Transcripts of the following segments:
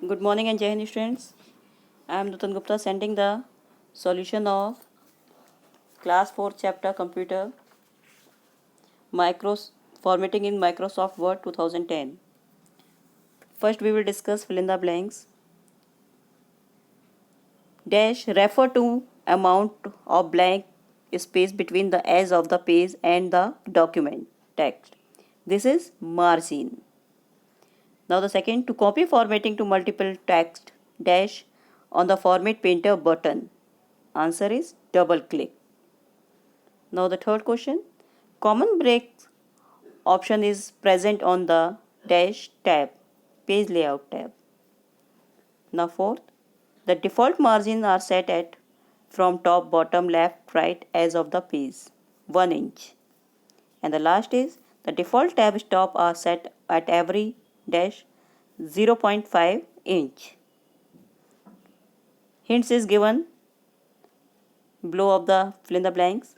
Good morning and Jai Hind students. I am Nutan Gupta sending the solution of class 4 chapter computer micros formatting in Microsoft Word 2010. First we will discuss fill in the blanks. Dash refer to amount of blank space between the edge of the page and the document text. This is margin. Now the second, to copy formatting to multiple text dash on the format painter button. Answer is double click. Now the third question, common break option is present on the dash tab, page layout tab. Now fourth, the default margins are set at from top, bottom, left, right edge of the page 1 inch. And the last is the default tab stop are set at every dash 0.5 inch. Hints is given below of the fill in the blanks.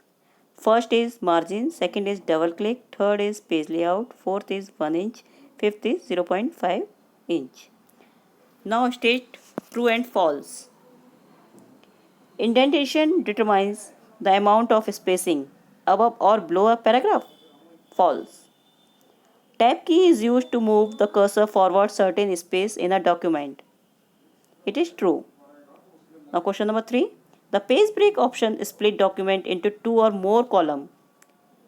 First is margin, second is double click, third is page layout, fourth is 1 inch, fifth is 0.5 inch. Now state true and false. Indentation determines the amount of spacing above or below a paragraph. False. Tab key is used to move the cursor forward certain space in a document. It is true. Now question number 3. The page break option split document into 2 or more column.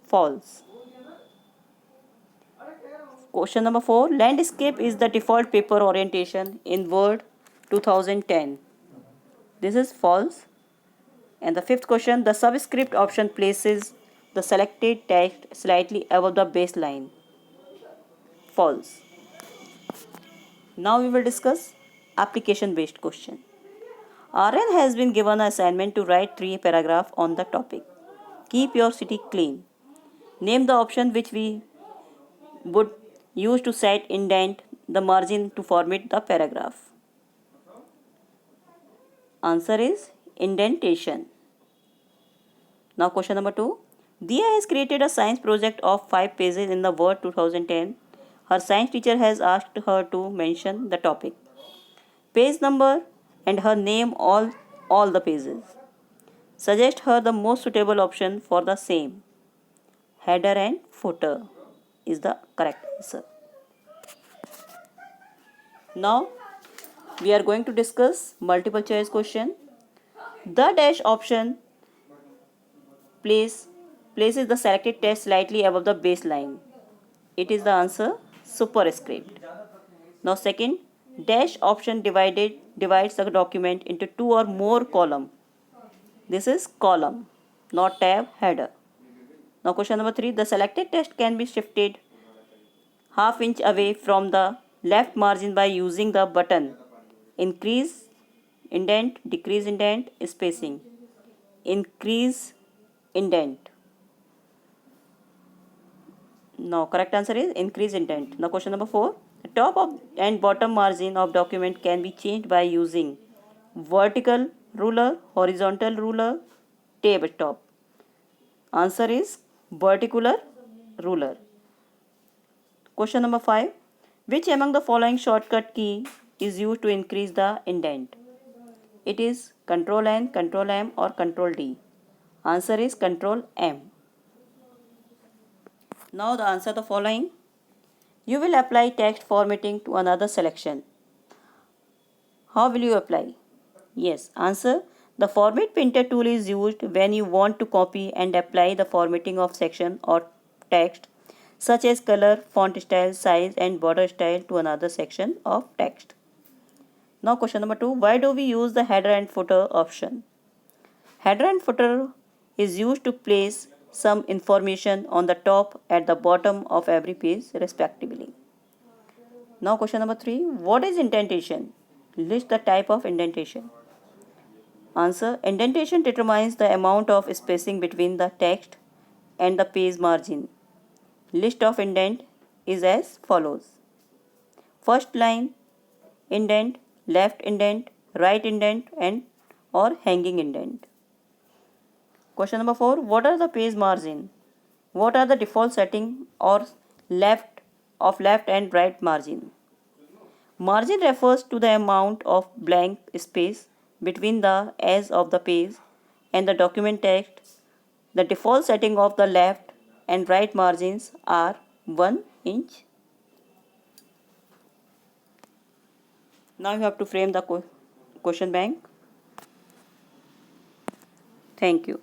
False. Question number 4. Landscape is the default paper orientation in Word 2010. This is false. And the fifth question, the subscript option places the selected text slightly above the baseline. False. Now we will discuss application based question. RN has been given an assignment to write 3 paragraphs on the topic. Keep your city clean. Name the option which we would use to set indent the margin to format the paragraph. Answer is indentation. Now question number 2. Dia has created a science project of 5 pages in the Word 2010. Her science teacher has asked her to mention the topic, page number and her name all the pages. Suggest her the most suitable option for the same. Header and footer is the correct answer. Now we are going to discuss multiple choice question. The dash option places the selected text slightly above the baseline. It is the answer superscript. Now second, dash option divides the document into 2 or more column. This is column, not tab header. Now question number 3, the selected text can be shifted half inch away from the left margin by using the button increase indent, decrease indent, spacing. Increase indent. Now correct answer is increase indent. Now question number 4. The top of and bottom margin of document can be changed by using vertical ruler, horizontal ruler, tabletop. Answer is vertical ruler. Question number 5. Which among the following shortcut key is used to increase the indent? It is Control N, Control M or Control D. Answer is Control M. Now the answer the following. You will apply text formatting to another selection. How will you apply? Yes, answer. The format painter tool is used when you want to copy and apply the formatting of section or text such as color, font style, size and border style to another section of text. Now question number 2. Why do we use the header and footer option? Header and footer is used to place some information on the top at the bottom of every page respectively. Now question number 3. What is indentation? List the type of indentation. Answer. Indentation determines the amount of spacing between the text and the page margin. List of indent is as follows. First line indent, left indent, right indent and or hanging indent. Question number 4. What are the page margin? What are the default setting or left and right margin? Margin refers to the amount of blank space between the edge of the page and the document text. The default setting of the left and right margins are 1 inch. Now you have to frame the question bank. Thank you.